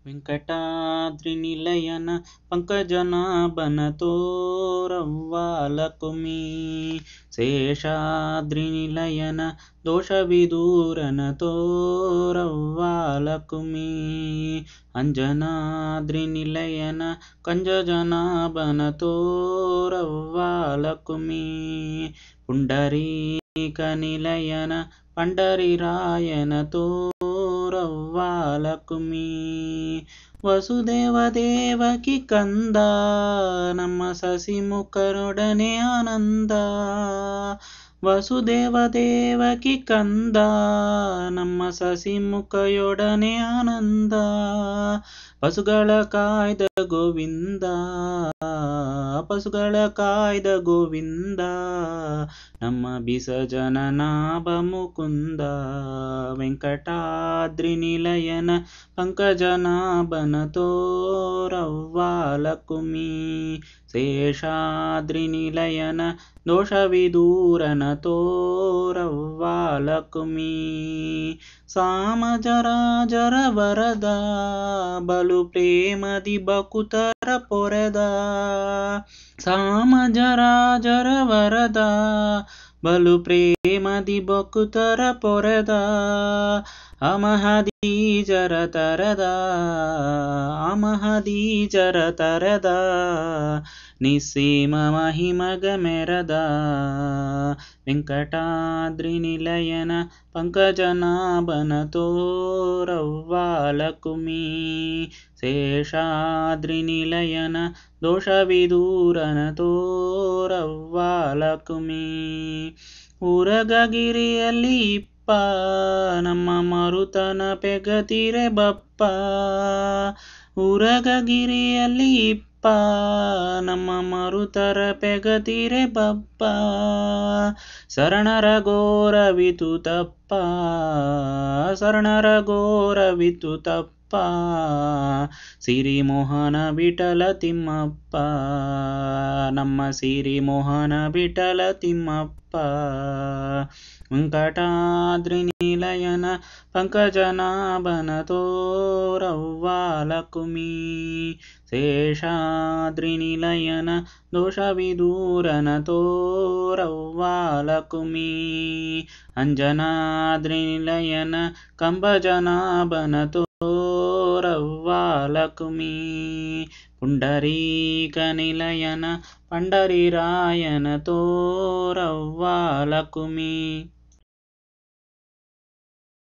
ವೆಂಕಟಾದ್ರಿನಿಲಯನ ಪಂಕಜನಾಭನ ತೋರವ್ವಾಲಕುಮಿ. ಶೇಷಾದ್ರಿನಿಲಯನ ದೋಷವಿದೂರನ ತೋರವ್ವಾಲಕುಮಿ. ಅಂಜನಾದ್ರಿನಿಲಯನ ಕಂಜಜನಾಭನ ತೋರವ್ವಾಲಕುಮಿ. ಪುಂಡರೀಕ ನಿಲಯನ ಪಂಡರಿರಾಯನ ತೋರವ್ವಾಲಕುಮಿ. ವಸುದೇವ ದೇವಕಿ ಕಂದ ನಮ್ಮ ಸಸಿಮುಖರೊಡನೆ ಆನಂದ. ವಸುದೇವ ದೇವಕಿ ಕಂದ ನಮ್ಮ ಸಸಿಮುಖಯೊಡನೆ ಆನಂದ. ಪಶುಗಳ ಕಾಯ್ದ ಗೋವಿಂದ, ಪಶುಗಳ ಕಾಯ್ದ ಗೋವಿಂದ, ನಮ್ಮ ಬಿಸಜನನಾಭ ಮುಕುಂದ. ವೆಂಕಟಾದ್ರಿನಿಲಯನ ಪಂಕಜನಾಭನ ತೋರವ್ವಾಲಕುಮಿ. ಶೇಷಾದ್ರಿನಿಲಯನ ದೋಷವಿದೂರನ ತೋರವ್ವಾಲಕುಮಿ. ಸಾಮಜರಾಜರ ವರದ ಬಲು ಪ್ರೇಮದಿ ಬಕುತರ ಪೊರೆದ. ಸಾಮಜರಾಜರ ವರದ ಬಲು ಪ್ರೇಮದಿ ಬಕುತರ ಪೊರೆದ. ಅಮಹದೀಜರ ತರದ, ಅಮಹದೀಜರ ತರದ, ನಿಸ್ಸೀಮ ಮಹಿಮಗ ಮೆರದ. ವೆಂಕಟಾದ್ರಿನಿಲಯನ ಪಂಕಜನಾಭನ ತೋರವ್ವಾಲಕುಮಿ. ಶೇಷಾದ್ರಿನಿಲಯನ ದೋಷವಿದೂರನ ತೋರವ್ವಾಲಕುಮಿ. ಉರಗಗಿರಿಯಲ್ಲಿ ಇಪ್ಪ ನಮ್ಮ ಮರುತನ ಪೆಗತಿರೆ ಬಪ್ಪ. ಉರಗಗಿರಿಯಲ್ಲಿ ಇಪ್ಪ ನಮ್ಮ ಮರುತರ ಪೆಗತಿರೆ ಬಪ್ಪ. ಶರಣರ ಘೋರವಿತು ತಪ್ಪ, ಶರಣರ ಘೋರವಿತು ತಪ್ಪ. ಸಿರಿಮೋಹನ ವಿಠಲ ತಿಮ್ಮಪ್ಪ, ನಮ್ಮ ಸಿರಿಮೋಹನ ವಿಠಲ ತಿಮ್ಮಪ್ಪ. ವೆಂಕಟಾದ್ರಿನಿಲಯನ ಪಂಕಜನಾಭನ ತೋರವ್ವಾಲಕುಮಿ. ಶೇಷಾದ್ರಿನಿಲಯನ ದೋಷವಿದೂರನ ತೋರವ್ವಾಲಕುಮಿ. ಅಂಜನಾದ್ರಿನಿಲಯನ ಕಂಬಜನಾಭನ ತೋರವ್ವಾಲಕುಮಿ. ಪುಂಡರೀಕ ನಿಲಯನ ಪಂಡರಿರಾಯನ ತೋರವ್ವಾಲಕುಮಿ.